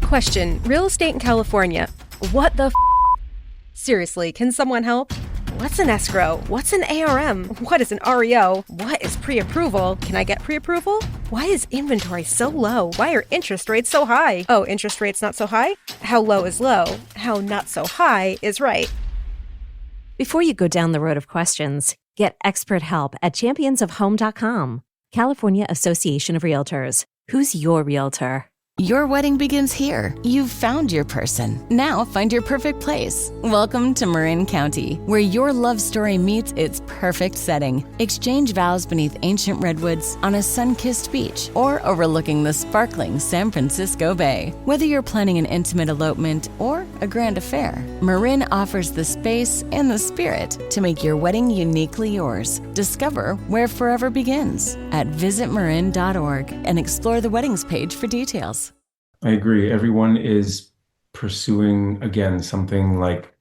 Question: real estate in California. What the f? Seriously, can someone help? What's an escrow? What's an ARM? What is an REO? What is pre-approval? Can I get pre-approval? Why is inventory so low? Why are interest rates so high? Oh, interest rates not so high? How low is low? How not so high is right. Before you go down the road of questions, get expert help at championsofhome.com. California Association of Realtors. Who's your realtor? Your wedding begins here. You've found your person. Now find your perfect place. Welcome to Marin County, where your love story meets its perfect setting. Exchange vows beneath ancient redwoods on a sun-kissed beach or overlooking the sparkling San Francisco Bay. Whether you're planning an intimate elopement or a grand affair, Marin offers the space and the spirit to make your wedding uniquely yours. Discover where forever begins at visitmarin.org and explore the weddings page for details. I agree. Everyone is pursuing, again, something like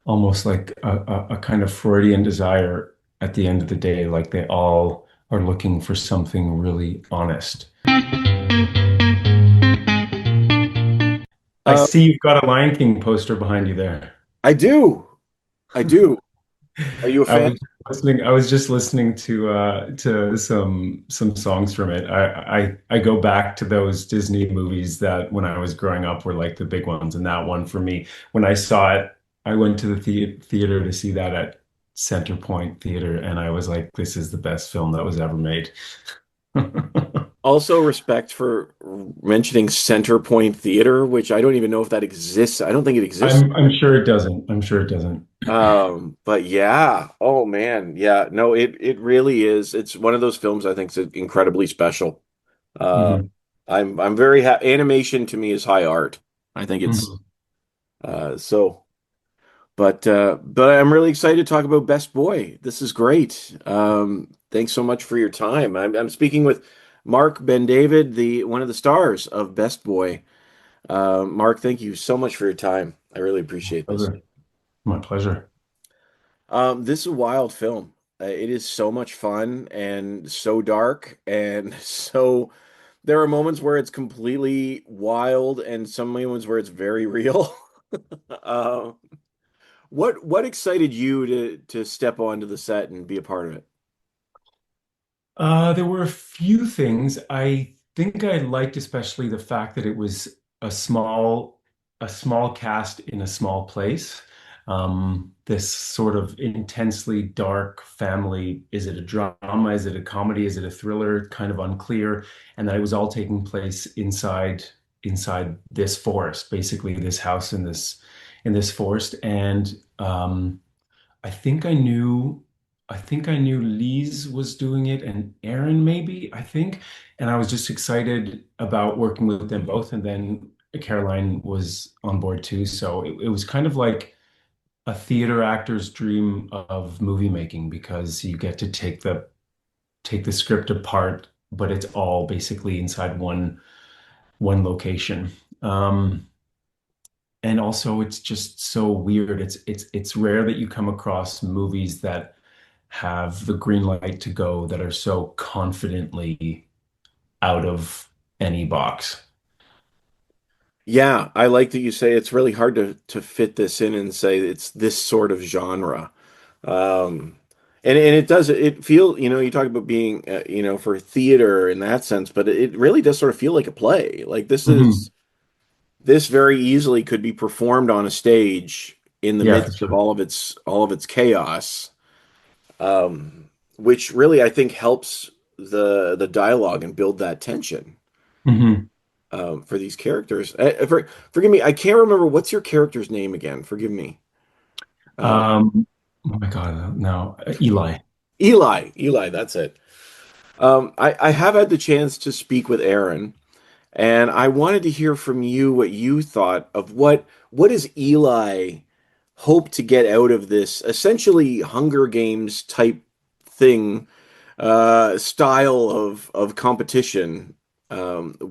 almost like a kind of Freudian desire at the end of the day. Like they all are looking for something really honest. I see you've got a Lion King poster behind you there. I do. Are you a fan? I was just listening to some songs from it. I go back to those Disney movies that when I was growing up were like the big ones, and that one for me, when I saw it, I went to the theater to see that at Center Point Theater, and I was like, this is the best film that was ever made. Also, respect for mentioning Center Point Theater, which I don't even know if that exists. I don't think it exists. I'm sure it doesn't. I'm sure it doesn't. But yeah, oh man, yeah, no, it really is. It's one of those films I think is incredibly special. Mhm. I'm very happy. Animation to me is high art. I think it's so. But I'm really excited to talk about Best Boy. This is great. Thanks so much for your time. I'm speaking with Marc Bendavid, the one of the stars of Best Boy. Marc, thank you so much for your time. I really appreciate this. My pleasure. This is a wild film. It is so much fun and so dark, and so there are moments where it's completely wild and some moments where it's very real. Uh, what excited you to step onto the set and be a part of it? There were a few things. I think I liked especially the fact that it was a small cast in a small place. This sort of intensely dark family. Is it a drama? Is it a comedy? Is it a thriller? Kind of unclear. And that it was all taking place inside this forest, basically this house in this forest. And I think I knew Lise was doing it and Aaron maybe, I think. And I was just excited about working with them both. And then Caroline was on board too. So it was kind of like a theater actor's dream of movie making because you get to take the script apart, but it's all basically inside one location. And also it's just so weird. It's rare that you come across movies that have the green light to go that are so confidently out of any box. Yeah, I like that you say it's really hard to fit this in and say it's this sort of genre. And it does it feel, you talk about being for theater in that sense, but it really does sort of feel like a play. Like Mhm. this very easily could be performed on a stage in the Yeah, for midst of sure. all of its chaos, which really I think helps the dialogue and build that tension Mhm. for these characters. Forgive me, I can't remember what's your character's name again. Forgive me. Uh, Oh my God, no, Eli. Eli, that's it. I have had the chance to speak with Aaron, and I wanted to hear from you what you thought of what does Eli hope to get out of this essentially Hunger Games type thing, style of competition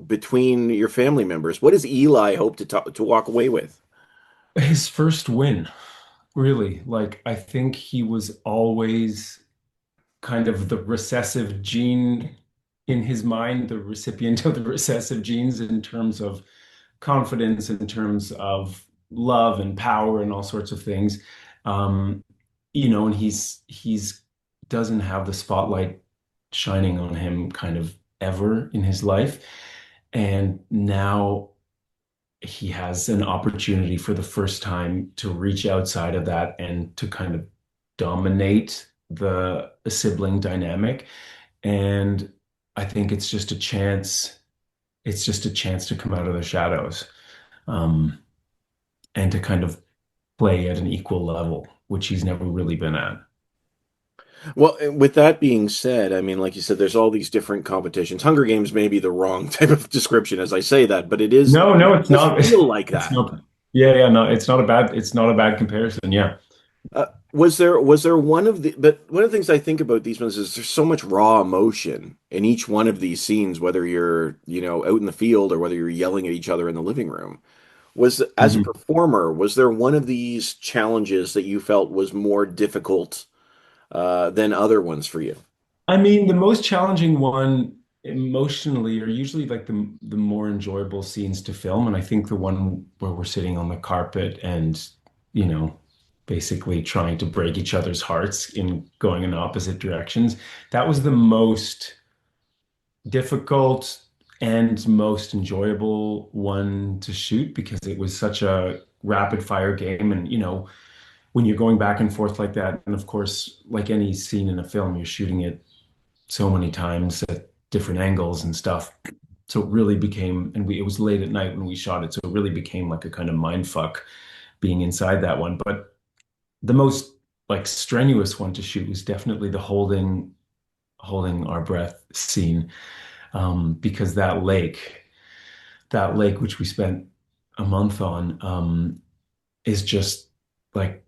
between your family members. What does Eli hope to walk away with? His first win, really. Like, I think he was always kind of the recessive gene in his mind, the recipient of the recessive genes in terms of confidence in terms of love and power and all sorts of things. Um, and he's doesn't have the spotlight shining on him kind of ever in his life. And now he has an opportunity for the first time to reach outside of that and to kind of dominate the sibling dynamic. And I think it's just a chance to come out of the shadows, um, and to kind of play at an equal level, which he's never really been at. Well, with that being said, I mean, like you said, there's all these different competitions. Hunger Games may be the wrong type of description as I say that, but No, no, it it's does not. feel like It's that. not. Yeah, yeah, no, it's not a bad comparison. Yeah. Was there one of the, but one of the things I think about these ones is there's so much raw emotion in each one of these scenes, whether you're, out in the field or whether you're yelling at each other in the living room. As a Mhm. performer, was there one of these challenges that you felt was more difficult than other ones for you? I mean, the most challenging one emotionally are usually like the more enjoyable scenes to film, and I think the one where we're sitting on the carpet and, you know, basically trying to break each other's hearts in going in opposite directions, that was the most difficult and most enjoyable one to shoot because it was such a rapid fire game. And, when you're going back and forth like that, and of course, like any scene in a film, you're shooting it so many times at different angles and stuff. So it really became, and it was late at night when we shot it, so it really became like a kind of mind fuck being inside that one. But the most like strenuous one to shoot was definitely the holding our breath scene, because that lake which we spent a month on, is just like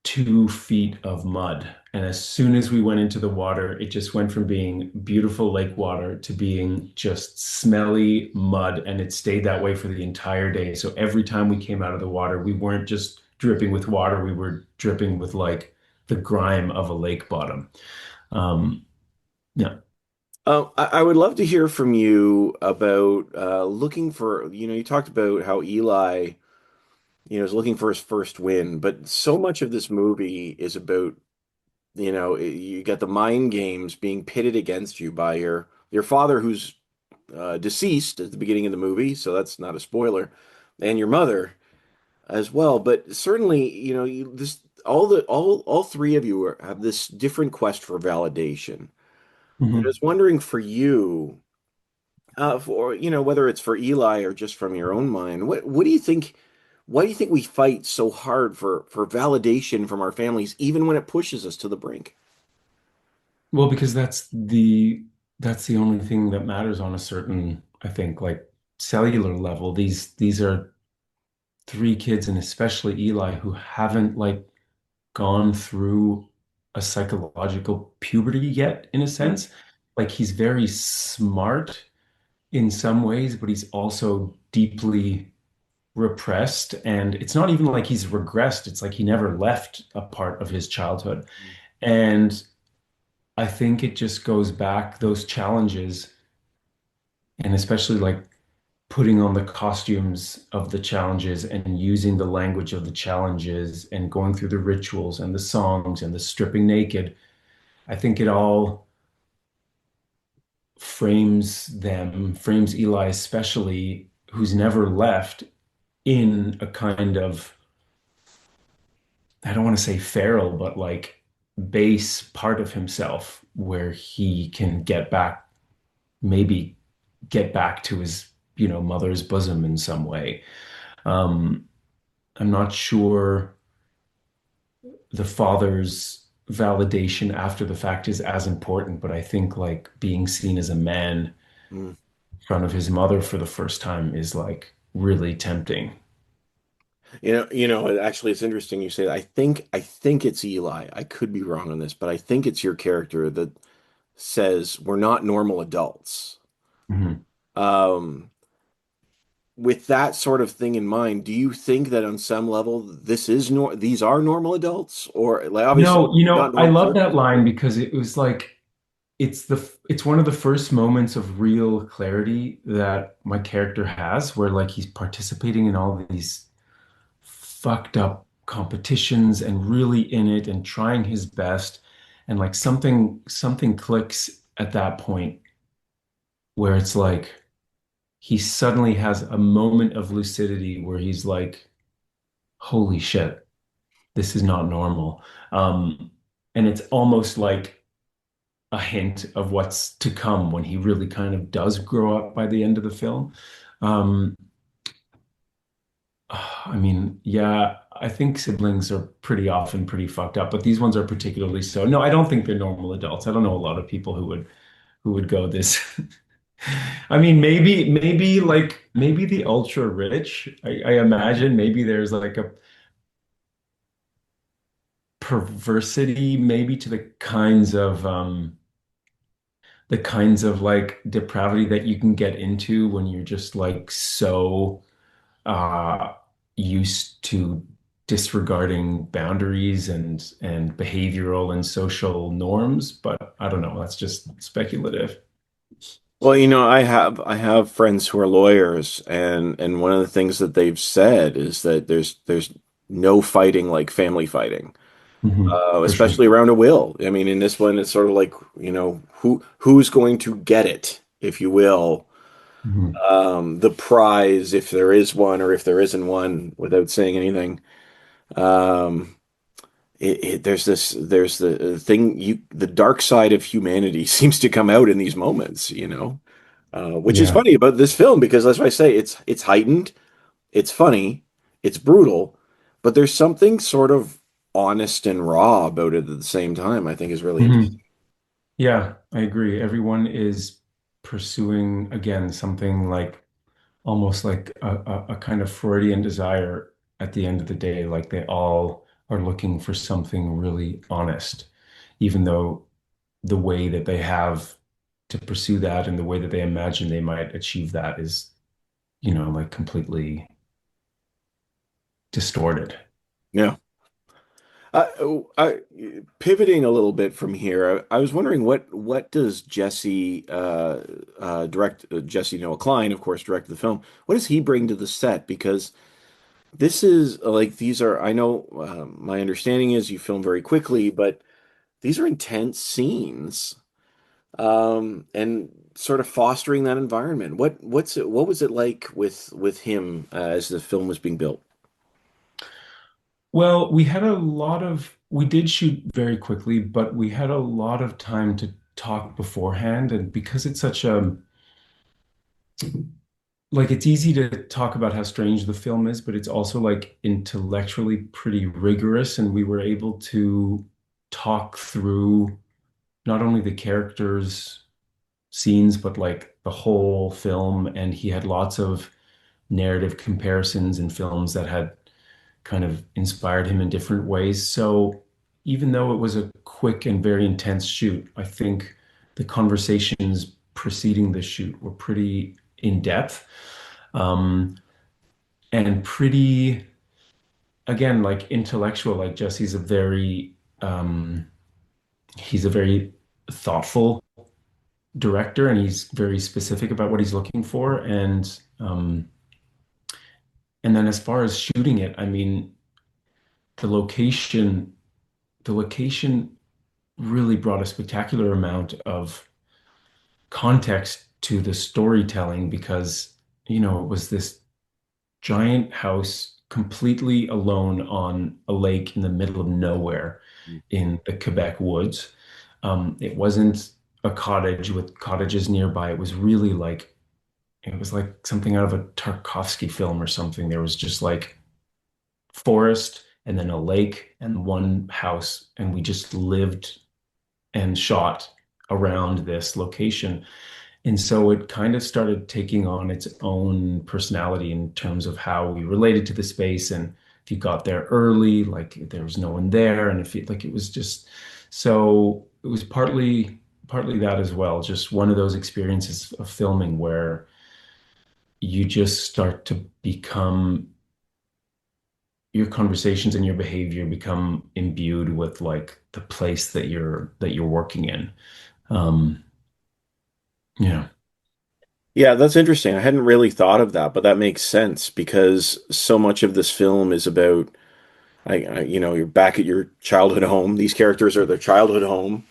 2 feet of mud. And as soon as we went into the water, it just went from being beautiful lake water to being just smelly mud. And it stayed that way for the entire day. So every time we came out of the water, we weren't just dripping with water, we were dripping with like the grime of a lake bottom. Um, yeah. I would love to hear from you about looking for, you talked about how Eli, is looking for his first win, but so much of this movie is about, you got the mind games being pitted against you by your father who's deceased at the beginning of the movie, so that's not a spoiler, and your mother as well. But certainly, this all three of you have this different quest for validation. And I Mhm. was wondering for you, for whether it's for Eli or just from your own mind, what do you think? Why do you think we fight so hard for validation from our families, even when it pushes us to the brink? Well, because that's the only thing that matters on a certain, I think, like cellular level. These are three kids, and especially Eli, who haven't like gone through a psychological puberty yet, in a Mm, sense. Like he's very smart in some ways, but he's also deeply repressed. And it's not even like he's regressed. It's like he never left a part of his childhood. And I think it just goes back, those challenges, and especially like putting on the costumes of the challenges and using the language of the challenges and going through the rituals and the songs and the stripping naked. I think it all frames Eli especially, who's never left, in a kind of, I don't want to say feral, but like base part of himself where he can maybe get back to his, mother's bosom in some way. Um, I'm not sure the father's validation after the fact is as important, but I think like being seen as a man mm. in front of his mother for the first time is like really tempting. Actually, it's interesting you say that. I think it's Eli. I could be wrong on this, but I think it's your character that says we're not normal adults. Mhm. Um, with that sort of thing in mind, do you think that on some level these are normal adults, or like obviously No, not I normal love that humans? line because it was like it's one of the first moments of real clarity that my character has, where like he's participating in all these fucked up competitions and really in it and trying his best, and like something clicks at that point where it's like he suddenly has a moment of lucidity where he's like, holy shit, this is not normal. And it's almost like a hint of what's to come when he really kind of does grow up by the end of the film. Um, I mean, yeah, I think siblings are pretty often pretty fucked up, but these ones are particularly so. No, I don't think they're normal adults. I don't know a lot of people who would go this. I mean, maybe the ultra rich. I imagine maybe there's like a perversity maybe to the kinds of like depravity that you can get into when you're just like so uh used to disregarding boundaries and behavioral and social norms, but I don't know, that's just speculative. Well, I have friends who are lawyers, and one of the things that they've said is that there's no fighting like family fighting, For sure. especially around a will. I mean, in this one, it's sort of like, who's going to get it, if you will, Mhm. the prize, if there is one or if there isn't one, without saying anything. Um, there's the thing, the dark side of humanity seems to come out in these moments, which is Yeah. funny about this film because, as I say, it's heightened, it's funny, it's brutal, but there's something sort of honest and raw about it at the same time. I think is really Mhm. interesting. Yeah, I agree. Everyone is pursuing, again, something like almost like a kind of Freudian desire at the end of the day. Like they all are looking for something really honest, even though the way that they have to pursue that and the way that they imagine they might achieve that is, like completely distorted. Yeah. Pivoting a little bit from here, I was wondering what does Jesse Noah Klein, of course, directed the film. What does he bring to the set? Because this is like these are I know my understanding is you film very quickly, but these are intense scenes, and sort of fostering that environment. What was it like with him as the film was being built? Well, we did shoot very quickly, but we had a lot of time to talk beforehand. And because it's such a, like, it's easy to talk about how strange the film is, but it's also like intellectually pretty rigorous. And we were able to talk through not only the characters' scenes, but like the whole film. And he had lots of narrative comparisons in films that had kind of inspired him in different ways. So even though it was a quick and very intense shoot, I think the conversations preceding the shoot were pretty in depth, um, and pretty, again, like intellectual. Like Jesse's he's a very thoughtful director, and he's very specific about what he's looking for. And then as far as shooting it, I mean, the location, the location really brought a spectacular amount of context to the storytelling because, it was this giant house completely alone on a lake in the middle of nowhere in the Quebec woods. It wasn't a cottage with cottages nearby. It was like something out of a Tarkovsky film or something. There was just like forest and then a lake and one house, and we just lived and shot around this location. And so it kind of started taking on its own personality in terms of how we related to the space. And if you got there early, like there was no one there. And if it, like it was just so it was partly that as well. Just one of those experiences of filming where you just start to become your conversations and your behavior become imbued with like the place that you're working in. Um, yeah, Yeah, that's interesting. I hadn't really thought of that, but that makes sense because so much of this film is about, you're back at your childhood home. These characters are their childhood home,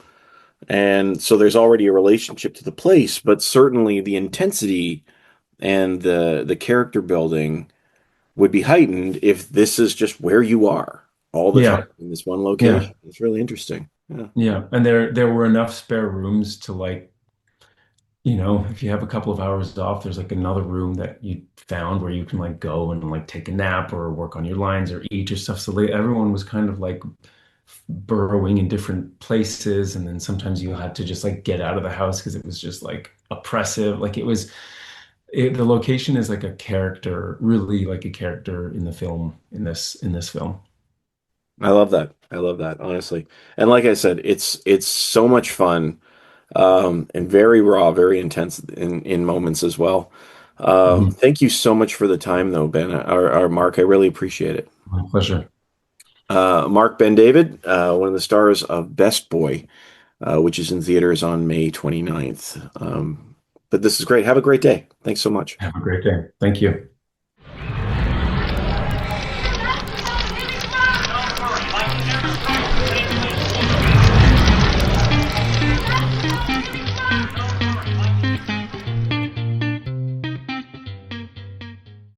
and so there's already a relationship to the place, but certainly the intensity and the character building would be heightened if this is just where you are all the time yeah, in this one yeah, location. It's really interesting. Yeah. yeah. And there were enough spare rooms to like, if you have a couple of hours off, there's like another room that you found where you can like go and like take a nap or work on your lines or eat your stuff. So everyone was kind of like burrowing in different places, and then sometimes you had to just like get out of the house because it was just like oppressive. Like the location is like a character, really like a character in the film, in this film. I love that. I love that, honestly. And like I said, it's so much fun, and very raw, very intense in moments as well. Mhm. Thank you so much for the time, though, Ben, or Mark. I really appreciate it. My pleasure. Marc Bendavid, one of the stars of Best Boy, which is in theaters on May 29th. But this is great. Have a great day. Thanks so much. Have a great day. Thank you.